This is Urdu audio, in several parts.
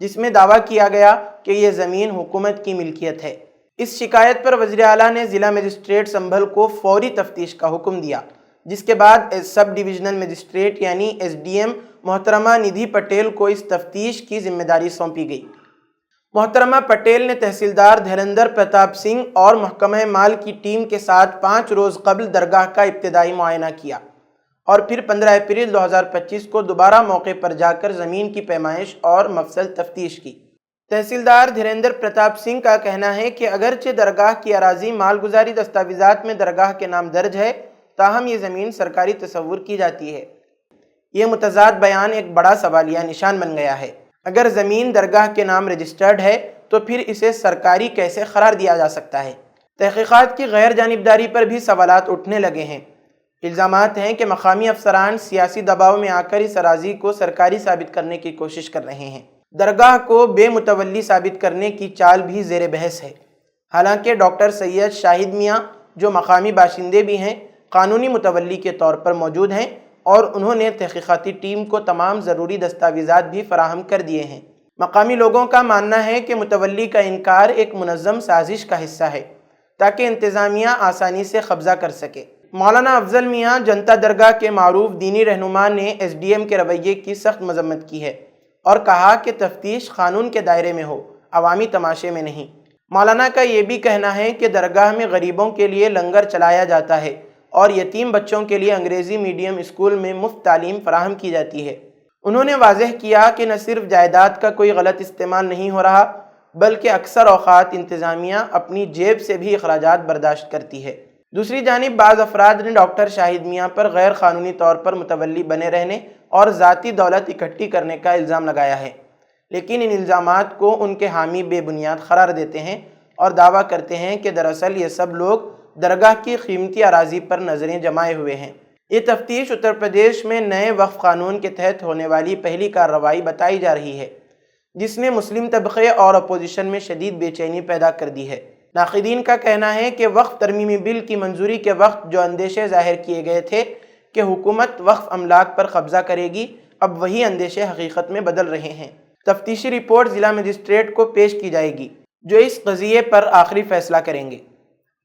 جس میں دعویٰ کیا گیا کہ یہ زمین حکومت کی ملکیت ہے۔ اس شکایت پر وزیر اعلیٰ نے ضلع مجسٹریٹ سنبھل کو فوری تفتیش کا حکم دیا، جس کے بعد سب ڈویژنل مجسٹریٹ یعنی SDM محترمہ ندھی پٹیل کو اس تفتیش کی ذمہ داری سونپی گئی۔ محترمہ پٹیل نے تحصیلدار دھیریندر پرتاپ سنگھ اور محکمہ مال کی ٹیم کے ساتھ 5 روز قبل درگاہ کا ابتدائی معائنہ کیا اور پھر 15 اپریل 2025 کو دوبارہ موقع پر جا کر زمین کی پیمائش اور مفصل تفتیش کی۔ تحصیلدار دھیریندر پرتاپ سنگھ کا کہنا ہے کہ اگرچہ درگاہ کی اراضی مالگزاری دستاویزات میں درگاہ کے نام درج ہے، تاہم یہ زمین سرکاری تصور کی جاتی ہے۔ یہ متضاد بیان ایک بڑا سوالیہ نشان بن گیا ہے۔ اگر زمین درگاہ کے نام رجسٹرڈ ہے تو پھر اسے سرکاری کیسے قرار دیا جا سکتا ہے؟ تحقیقات کی غیر جانبداری پر بھی سوالات اٹھنے لگے ہیں۔ الزامات ہیں کہ مقامی افسران سیاسی دباؤ میں آ کر اس اراضی کو سرکاری ثابت کرنے کی کوشش کر رہے ہیں۔ درگاہ کو بے متولی ثابت کرنے کی چال بھی زیر بحث ہے۔ حالانکہ ڈاکٹر سید شاہد میاں، جو مقامی باشندے بھی ہیں، قانونی متولی کے طور پر موجود ہیں اور انہوں نے تحقیقاتی ٹیم کو تمام ضروری دستاویزات بھی فراہم کر دیے ہیں۔ مقامی لوگوں کا ماننا ہے کہ متولی کا انکار ایک منظم سازش کا حصہ ہے تاکہ انتظامیہ آسانی سے قبضہ کر سکے۔ مولانا افضل میاں جنتا درگاہ کے معروف دینی رہنما نے SDM کے رویے کی سخت مذمت کی ہے اور کہا کہ تفتیش قانون کے دائرے میں ہو، عوامی تماشے میں نہیں۔ مولانا کا یہ بھی کہنا ہے کہ درگاہ میں غریبوں کے لیے لنگر چلایا جاتا ہے اور یتیم بچوں کے لیے انگریزی میڈیم اسکول میں مفت تعلیم فراہم کی جاتی ہے۔ انہوں نے واضح کیا کہ نہ صرف جائیداد کا کوئی غلط استعمال نہیں ہو رہا، بلکہ اکثر اوقات انتظامیہ اپنی جیب سے بھی اخراجات برداشت کرتی ہے۔ دوسری جانب بعض افراد نے ڈاکٹر شاہد میاں پر غیر قانونی طور پر متولی بنے رہنے اور ذاتی دولت اکٹھی کرنے کا الزام لگایا ہے، لیکن ان الزامات کو ان کے حامی بے بنیاد قرار دیتے ہیں اور دعویٰ کرتے ہیں کہ دراصل یہ سب لوگ درگاہ کی قیمتی اراضی پر نظریں جمائے ہوئے ہیں۔ یہ تفتیش اتر پردیش میں نئے وقف قانون کے تحت ہونے والی پہلی کارروائی بتائی جا رہی ہے، جس نے مسلم طبقے اور اپوزیشن میں شدید بے چینی پیدا کر دی ہے۔ ناقدین کا کہنا ہے کہ وقف ترمیمی بل کی منظوری کے وقت جو اندیشے ظاہر کیے گئے تھے کہ حکومت وقف املاک پر قبضہ کرے گی، اب وہی اندیشے حقیقت میں بدل رہے ہیں۔ تفتیشی رپورٹ ضلع مجسٹریٹ کو پیش کی جائے گی، جو اس قضیے پر آخری فیصلہ کریں گے۔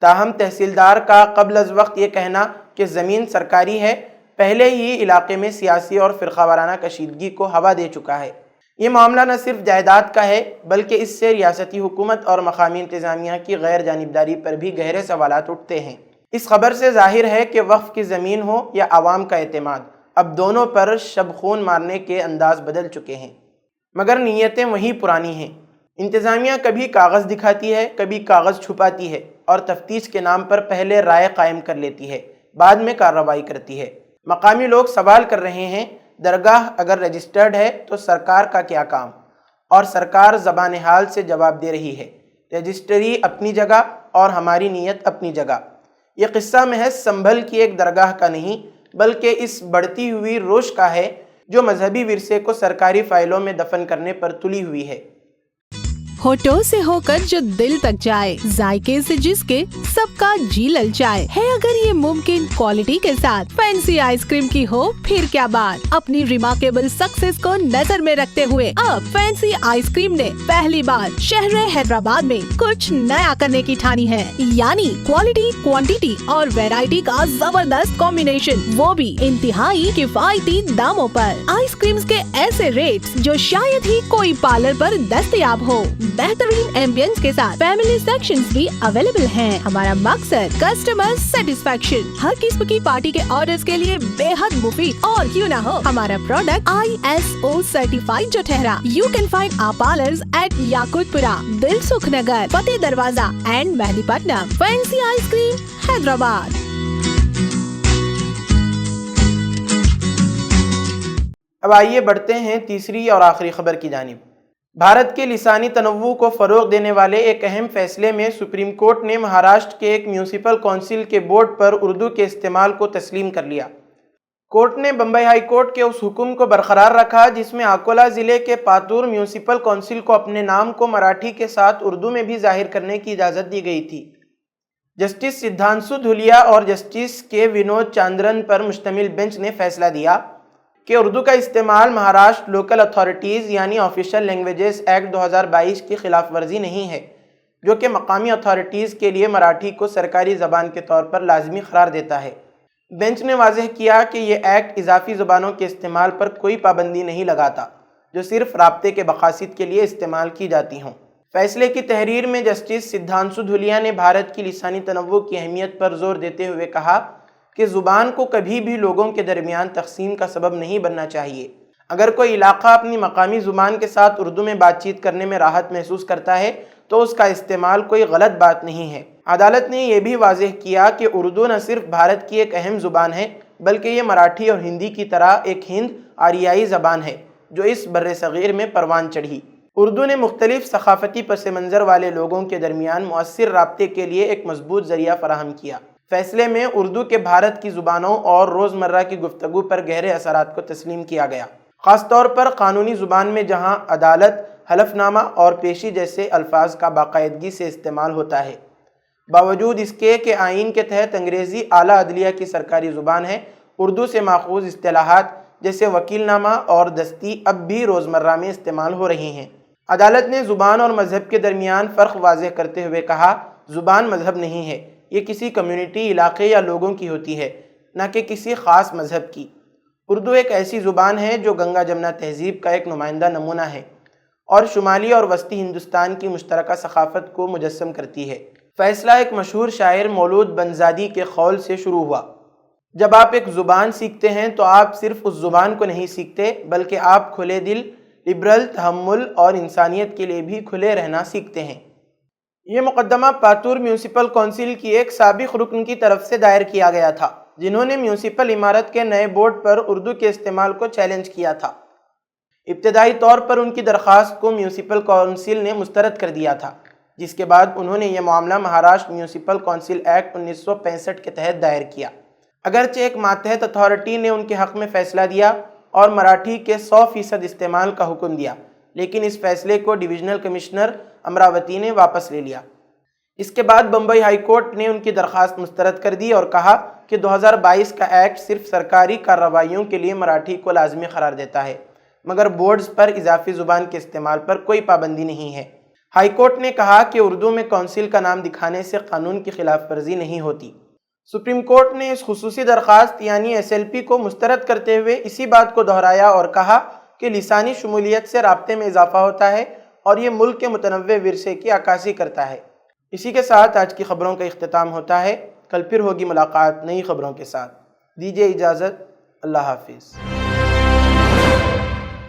تاہم تحصیلدار کا قبل از وقت یہ کہنا کہ زمین سرکاری ہے، پہلے ہی علاقے میں سیاسی اور فرقہ وارانہ کشیدگی کو ہوا دے چکا ہے۔ یہ معاملہ نہ صرف جائیداد کا ہے، بلکہ اس سے ریاستی حکومت اور مقامی انتظامیہ کی غیر جانبداری پر بھی گہرے سوالات اٹھتے ہیں۔ اس خبر سے ظاہر ہے کہ وقف کی زمین ہو یا عوام کا اعتماد، اب دونوں پر شب خون مارنے کے انداز بدل چکے ہیں، مگر نیتیں وہی پرانی ہیں۔ انتظامیہ کبھی کاغذ دکھاتی ہے، کبھی کاغذ چھپاتی ہے اور تفتیش کے نام پر پہلے رائے قائم کر لیتی ہے، بعد میں کارروائی کرتی ہے۔ مقامی لوگ سوال کر رہے ہیں، درگاہ اگر رجسٹرڈ ہے تو سرکار کا کیا کام؟ اور سرکار زبان حال سے جواب دے رہی ہے، رجسٹری اپنی جگہ اور ہماری نیت اپنی جگہ۔ یہ قصہ محض سنبھل کی ایک درگاہ کا نہیں، بلکہ اس بڑھتی ہوئی روش کا ہے جو مذہبی ورثے کو سرکاری فائلوں میں دفن کرنے پر تلی ہوئی ہے۔ ہوٹوں سے ہو کر جو دل تک جائے، ذائقے سے جس کے سب کا جی للچائے ہے، اگر یہ ممکن کوالٹی کے ساتھ فینسی آئس کریم کی ہو پھر کیا بات۔ اپنی ریمارکیبل سکسیس کو نظر میں رکھتے ہوئے اب فینسی آئس کریم نے پہلی بار شہر حیدرآباد میں کچھ نیا کرنے کی ٹھانی ہے، یعنی کوالٹی، کوانٹیٹی اور ویرائٹی کا زبردست کمبینیشن، وہ بھی انتہائی کفایتی داموں پر۔ آئس کریمز کے ایسے ریٹس جو شاید ہی کوئی پارلر پر دستیاب ہو، بہترین ایمبینس کے ساتھ فیملی سیکشنز بھی اویلیبل ہیں۔ ہمارا مقصد کسٹمر سیٹسفیکشن، ہر قسم کی پارٹی کے آرڈرز کے لیے بے حد مفید، اور کیوں نہ ہو ہمارا پروڈکٹ ISO سرٹیفائڈ جو ٹھہرا۔ You can find our parlours at Yakutpura, Dilsukhnagar, Fateh Darwaza and Mehdipatnam. Fancy ice cream Hyderabad. اب آئیے بڑھتے ہیں تیسری اور آخری خبر کی جانب۔ بھارت کے لسانی تنوع کو فروغ دینے والے ایک اہم فیصلے میں سپریم کورٹ نے مہاراشٹر کے ایک میونسپل کونسل کے بورڈ پر اردو کے استعمال کو تسلیم کر لیا۔ کورٹ نے بمبئی ہائی کورٹ کے اس حکم کو برقرار رکھا جس میں اکولا ضلع کے پاتور میونسپل کونسل کو اپنے نام کو مراٹھی کے ساتھ اردو میں بھی ظاہر کرنے کی اجازت دی گئی تھی۔ جسٹس سدھانشو دھولیا اور جسٹس کے ونود چاندرن پر مشتمل بینچ نے فیصلہ دیا کہ اردو کا استعمال مہاراشٹر لوکل اتھارٹیز یعنی آفیشل لینگویجز ایکٹ 2022 کی خلاف ورزی نہیں ہے، جو کہ مقامی اتھارٹیز کے لیے مراٹھی کو سرکاری زبان کے طور پر لازمی قرار دیتا ہے۔ بینچ نے واضح کیا کہ یہ ایکٹ اضافی زبانوں کے استعمال پر کوئی پابندی نہیں لگاتا، جو صرف رابطے کے مقاصد کے لیے استعمال کی جاتی ہوں۔ فیصلے کی تحریر میں جسٹس سدھانشو دھولیا نے بھارت کی لسانی تنوع کی اہمیت پر زور دیتے ہوئے کہا کہ زبان کو کبھی بھی لوگوں کے درمیان تقسیم کا سبب نہیں بننا چاہیے۔ اگر کوئی علاقہ اپنی مقامی زبان کے ساتھ اردو میں بات چیت کرنے میں راحت محسوس کرتا ہے تو اس کا استعمال کوئی غلط بات نہیں ہے۔ عدالت نے یہ بھی واضح کیا کہ اردو نہ صرف بھارت کی ایک اہم زبان ہے بلکہ یہ مراٹھی اور ہندی کی طرح ایک ہند آریائی زبان ہے جو اس بر صغیر میں پروان چڑھی۔ اردو نے مختلف ثقافتی پس منظر والے لوگوں کے درمیان مؤثر رابطے کے لیے ایک مضبوط ذریعہ فراہم کیا۔ فیصلے میں اردو کے بھارت کی زبانوں اور روزمرہ کی گفتگو پر گہرے اثرات کو تسلیم کیا گیا، خاص طور پر قانونی زبان میں جہاں عدالت، حلف نامہ اور پیشی جیسے الفاظ کا باقاعدگی سے استعمال ہوتا ہے۔ باوجود اس کے کہ آئین کے تحت انگریزی اعلیٰ عدلیہ کی سرکاری زبان ہے، اردو سے ماخوذ اصطلاحات جیسے وکیل نامہ اور دستی اب بھی روزمرہ میں استعمال ہو رہی ہیں۔ عدالت نے زبان اور مذہب کے درمیان فرق واضح کرتے ہوئے کہا، زبان مذہب نہیں ہے، یہ کسی کمیونٹی، علاقے یا لوگوں کی ہوتی ہے، نہ کہ کسی خاص مذہب کی۔ اردو ایک ایسی زبان ہے جو گنگا جمنا تہذیب کا ایک نمائندہ نمونہ ہے اور شمالی اور وسطی ہندوستان کی مشترکہ ثقافت کو مجسم کرتی ہے۔ فیصلہ ایک مشہور شاعر مولود بنزادی کے قول سے شروع ہوا، جب آپ ایک زبان سیکھتے ہیں تو آپ صرف اس زبان کو نہیں سیکھتے بلکہ آپ کھلے دل، لبرل، تحمل اور انسانیت کے لیے بھی کھلے رہنا سیکھتے ہیں۔ یہ مقدمہ پاتور میونسپل کونسل کی ایک سابق رکن کی طرف سے دائر کیا گیا تھا، جنہوں نے میونسپل عمارت کے نئے بورڈ پر اردو کے استعمال کو چیلنج کیا تھا۔ ابتدائی طور پر ان کی درخواست کو میونسپل کونسل نے مسترد کر دیا تھا، جس کے بعد انہوں نے یہ معاملہ مہاراشٹر میونسپل کونسل ایکٹ 1965 کے تحت دائر کیا۔ اگرچہ ایک ماتحت اتھارٹی نے ان کے حق میں فیصلہ دیا اور مراٹھی کے 100% استعمال کا حکم دیا، لیکن اس فیصلے کو ڈویژنل کمشنر امراوتی نے واپس لے لیا۔ اس کے بعد بمبئی ہائی کورٹ نے ان کی درخواست مسترد کر دی اور کہا کہ 2022 کا ایکٹ صرف سرکاری کارروائیوں کے لیے مراٹھی کو لازمی قرار دیتا ہے، مگر بورڈز پر اضافی زبان کے استعمال پر کوئی پابندی نہیں ہے۔ ہائی کورٹ نے کہا کہ اردو میں کونسل کا نام دکھانے سے قانون کی خلاف ورزی نہیں ہوتی۔ سپریم کورٹ نے اس خصوصی درخواست یعنی SLP کو مسترد کرتے ہوئے اسی بات کو دہرایا اور کہا کہ لسانی شمولیت سے رابطے میں اضافہ ہوتا ہے اور یہ ملک کے متنوع ورثے کی عکاسی کرتا ہے۔ اسی کے ساتھ آج کی خبروں کا اختتام ہوتا ہے۔ کل پھر ہوگی ملاقات نئی خبروں کے ساتھ۔ دیجیے اجازت۔ اللہ حافظ۔